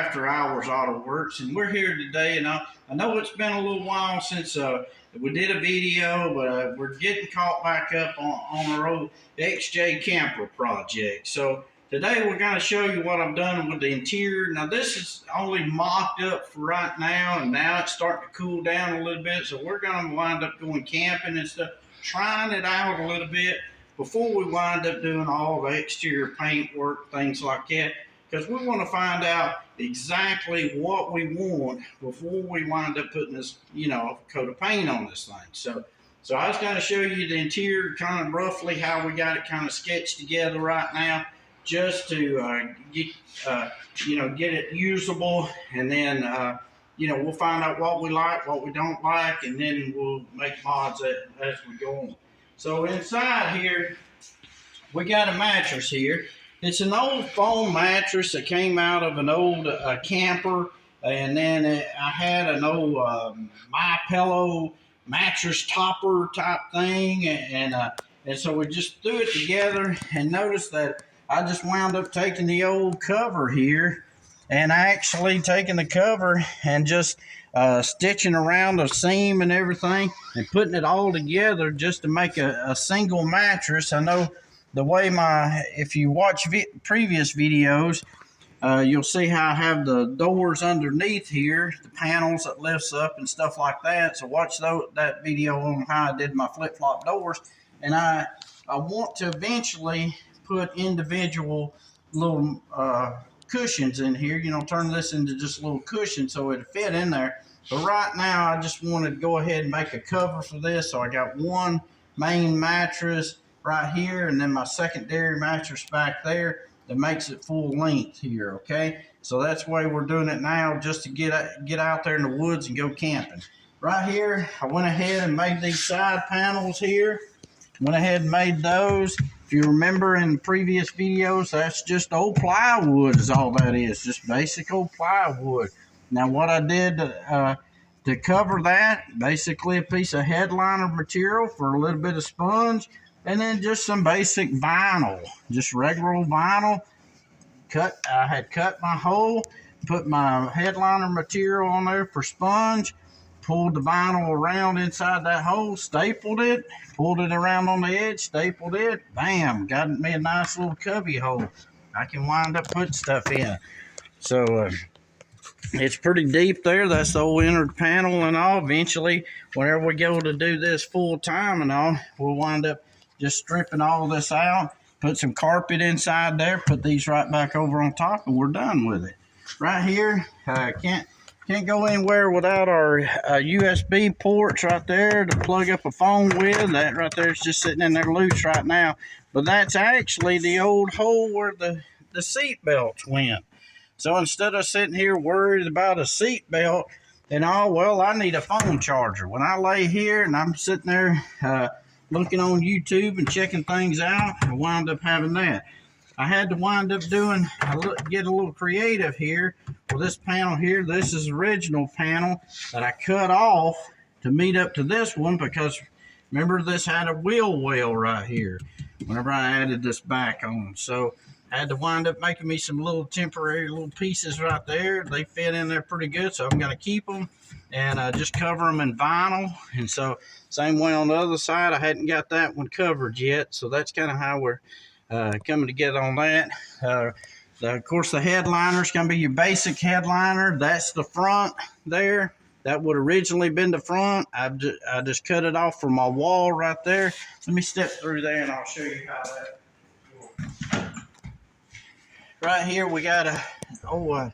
After Hours Auto Works, and we're here today. And I know it's been a little while since we did a video, but we're getting caught back up on our old XJ camper project. So today we're going to show you what I've done with the interior. Now this is only mocked up for right now, and now it's starting to cool down a little bit. So we're going to wind up going camping and stuff, trying it out a little bit before we wind up doing all the exterior paint work, things like that. Because we want to find out exactly what we want before we wind up putting this, coat of paint on this thing. So I was going to show you the interior, kind of roughly how we got it kind of sketched together right now, just to get it usable, and then we'll find out what we like, what we don't like, and then we'll make mods as we go on. So inside here, we got a mattress here. It's an old foam mattress that came out of an old camper, and then I had an old My Pillow mattress topper type thing, and so we just threw it together, and noticed that I just wound up taking the old cover here, and actually taking the cover and just stitching around the seam and everything, and putting it all together just to make a single mattress. I know the way if you watch previous videos, you'll see how I have the doors underneath here, the panels that lifts up and stuff like that. So watch that video on how I did my flip-flop doors. And I want to eventually put individual little cushions in here, turn this into just a little cushion so it'll fit in there. But right now, I just wanted to go ahead and make a cover for this. So I got one main mattress right here, and then my secondary mattress back there that makes it full length here, okay? So that's the way we're doing it now, just to get out there in the woods and go camping. Right here, I went ahead and made these side panels here. Went ahead and made those. If you remember in previous videos, that's just old plywood is all that is, just basic old plywood. Now what I did to cover that, basically a piece of headliner material for a little bit of sponge, and then just some basic vinyl, just regular old vinyl. I had cut my hole, put my headliner material on there for sponge, pulled the vinyl around inside that hole, stapled it, pulled it around on the edge, stapled it, bam, got me a nice little cubby hole I can wind up putting stuff in. So it's pretty deep there. That's the old inner panel and all. Eventually, whenever we go to do this full time and all, we'll wind up just stripping all this out, put some carpet inside there, put these right back over on top, and we're done with it. Right here, can't go anywhere without our USB ports right there to plug up a phone with. That right there is just sitting in there loose right now. But that's actually the old hole where the seat belts went. So instead of sitting here worried about a seat belt and all, well, I need a phone charger. When I lay here and I'm sitting there looking on YouTube and checking things out, I wound up having that. I had to wind up get a little creative here with this panel here. This is the original panel that I cut off to meet up to this one, because remember this had a wheel well right here whenever I added this back on. So I had to wind up making me some little temporary little pieces right there. They fit in there pretty good, so I'm going to keep them and just cover them in vinyl. And so same way on the other side, I hadn't got that one covered yet. So that's kind of how we're coming together on that. Of course, the headliner is going to be your basic headliner. That's the front there. That would originally been the front. I just cut it off from my wall right there. Let me step through there and I'll show you how that works. Right here we got a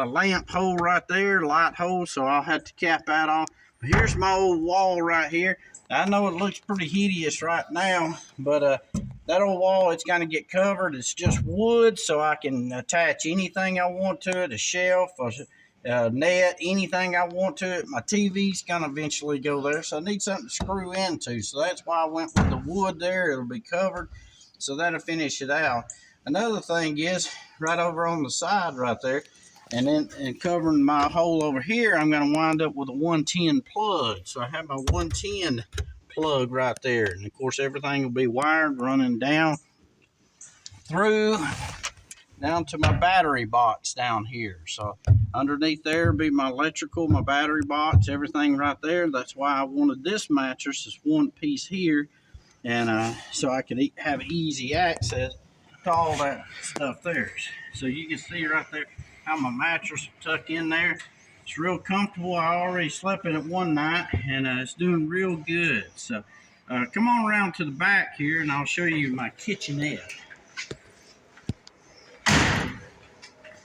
lamp hole right there, light hole, so I'll have to cap that off. But here's my old wall right here. I know it looks pretty hideous right now, but that old wall, it's going to get covered. It's just wood, so I can attach anything I want to it, a shelf, a net, anything I want to it. My TV's going to eventually go there, so I need something to screw into. So that's why I went with the wood there. It'll be covered, so that'll finish it out. Another thing is, right over on the side right there, and covering my hole over here, I'm going to wind up with a 110 plug. So I have my 110 plug right there. And of course, everything will be wired running down through down to my battery box down here. So underneath there will be my electrical, my battery box, everything right there. That's why I wanted this mattress as one piece here, and so I can have easy access to all that stuff there. So you can see right there how my mattress will tuck in there. It's real comfortable. I already slept in it one night, and it's doing real good. So come on around to the back here, and I'll show you my kitchenette.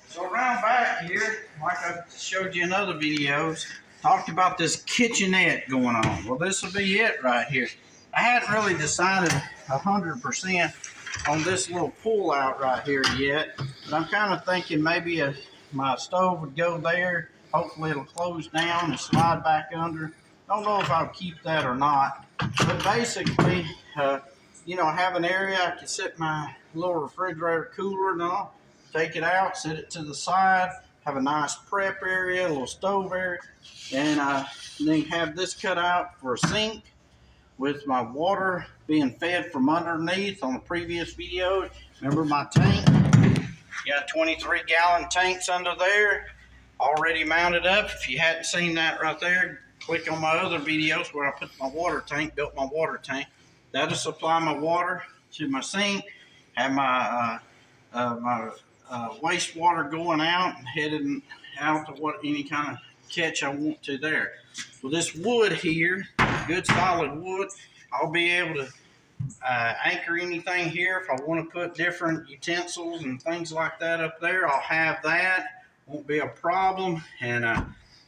So around back here, like I showed you in other videos, talked about this kitchenette going on. Well, this will be it right here. I hadn't really decided 100% on this little pull out right here yet, but I'm kind of thinking maybe my stove would go there. Hopefully it'll close down and slide back under. Don't know if I'll keep that or not, but basically, you know, I have an area I can set my little refrigerator cooler and all. Take it out, set it to the side, have a nice prep area, a little stove area, and then have this cut out for a sink with my water being fed from underneath on the previous video. Remember my tank? Got 23-gallon tanks under there, already mounted up. If you hadn't seen that right there, click on my other videos where I put my water tank, built my water tank. That'll supply my water to my sink, have my wastewater going out and heading out to what any kind of catch I want to there. Well, this wood here, good solid wood, I'll be able to anchor anything here. If I want to put different utensils and things like that up there, I'll have that. Won't be a problem. And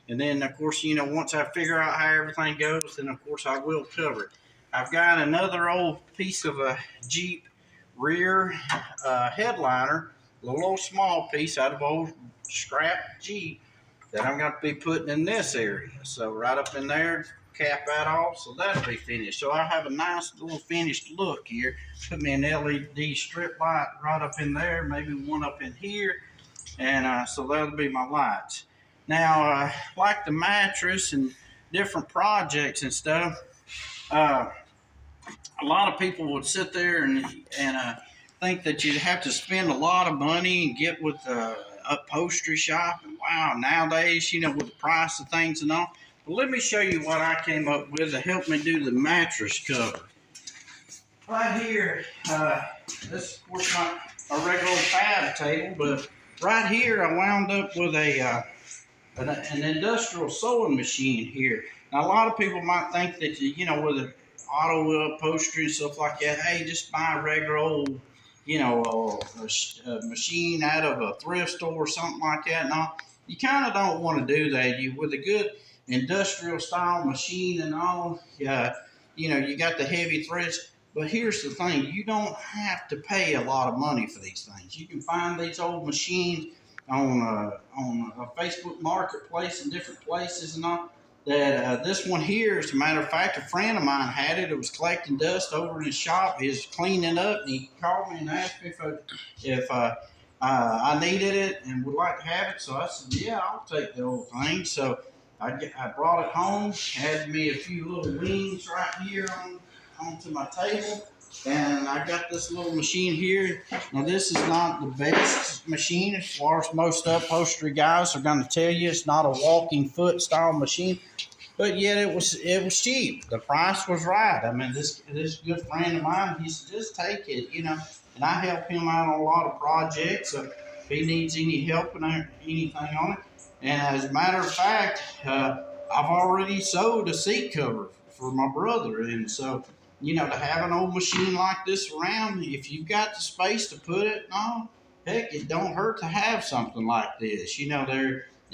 then of course, you know, once I figure out how everything goes, then of course I will cover it. I've got another old piece of a Jeep rear headliner, a little small piece out of old scrap Jeep that I'm going to be putting in this area. So right up in there, cap that off, so that'll be finished. So I have a nice little finished look here. Put me an LED strip light right up in there, maybe one up in here, and so that'll be my lights. Now, like the mattress and different projects and stuff, a lot of people would sit there and think that you'd have to spend a lot of money and get with the upholstery shop. And wow, nowadays, you know, with the price of things and all. But let me show you what I came up with to help me do the mattress cover. Right here, this is of course not a regular pad table, but right here I wound up with an industrial sewing machine here. Now, a lot of people might think that, you know, with an auto upholstery and stuff like that, hey, just buy a regular old, you know, a machine out of a thrift store or something like that. No, you kind of don't want to do that. You with a good industrial style machine and all, you know, you got the heavy threads. But here's the thing: you don't have to pay a lot of money for these things. You can find these old machines on a Facebook Marketplace and different places and all. That this one here, as a matter of fact, a friend of mine had it. It was collecting dust over in his shop. He was cleaning up, and he called me and asked me if I needed it and would like to have it. So I said, yeah, I'll take the old thing. So I brought it home, had me a few little wings right here onto my table, and I got this little machine here. Now, this is not the best machine as far as most upholstery guys are going to tell you. It's not a walking foot style machine, but yet it was cheap. The price was right. I mean, this good friend of mine, he said, just take it, you know. And I help him out on a lot of projects. So if he needs any help and anything on it. And as a matter of fact, I've already sewed a seat cover for my brother, and so, you know, to have an old machine like this around, if you've got the space to put it on, heck, it don't hurt to have something like this. You know,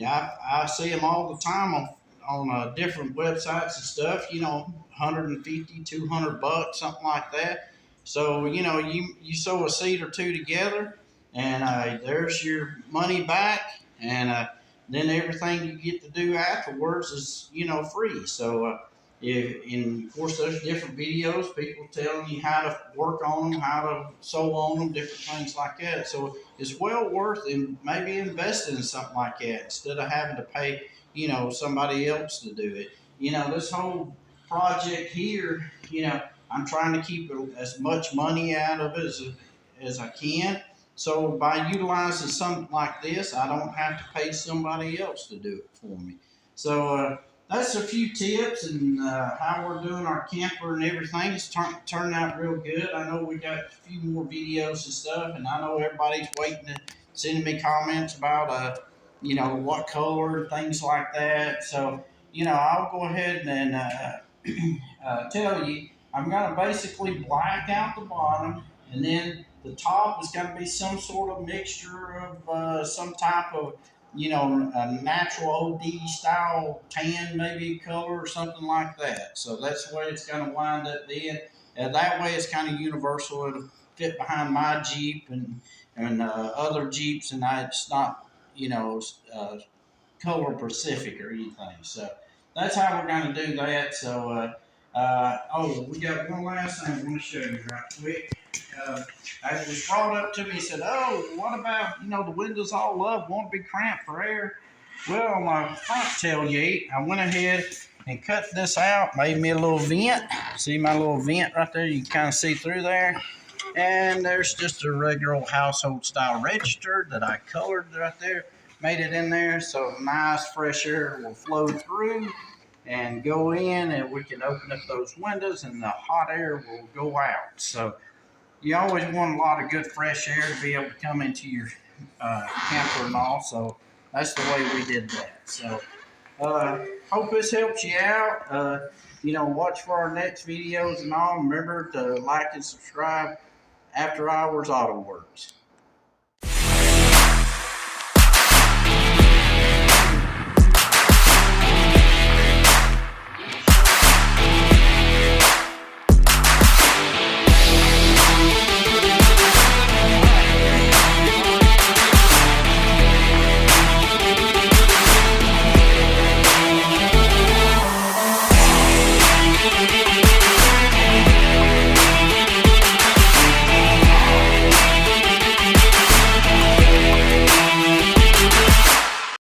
I see them all the time on different websites and stuff, you know, 150, 200 bucks, something like that. So, you know, you sew a seat or two together, and there's your money back, and then everything you get to do afterwards is, you know, free. So, and of course, there's different videos, people telling you how to work on them, how to sew on them, different things like that. So it's well worth maybe investing in something like that instead of having to pay, you know, somebody else to do it. You know, this whole project here, you know, I'm trying to keep as much money out of it as I can. So by utilizing something like this, I don't have to pay somebody else to do it for me. So that's a few tips and how we're doing our camper and everything. It's turned out real good. I know we got a few more videos and stuff, and I know everybody's waiting to send me comments about what color and things like that. So I'll go ahead and tell you, I'm gonna basically black out the bottom, and then the top is going to be some sort of mixture of some type of, a natural OD style tan maybe color or something like that. So that's the way it's going to wind up being. And that way it's kind of universal. It'll fit behind my Jeep and other Jeeps, and it's not, color specific or anything. So that's how we're going to do that. So, we got one last thing I want to show you right quick. It was brought up to me, said, "Oh, what about the windows all up? Won't be cramped for air?" Well, on my front tailgate, I went ahead and cut this out, made me a little vent. See my little vent right there? You can kind of see through there. And there's just a regular old household style register that I colored right there. Made it in there so nice fresh air will flow through and go in, and we can open up those windows and the hot air will go out. So you always want a lot of good fresh air to be able to come into your camper and all. So that's the way we did that. So hope this helps you out. Watch for our next videos and all. Remember to like and subscribe. After Hours Auto Works.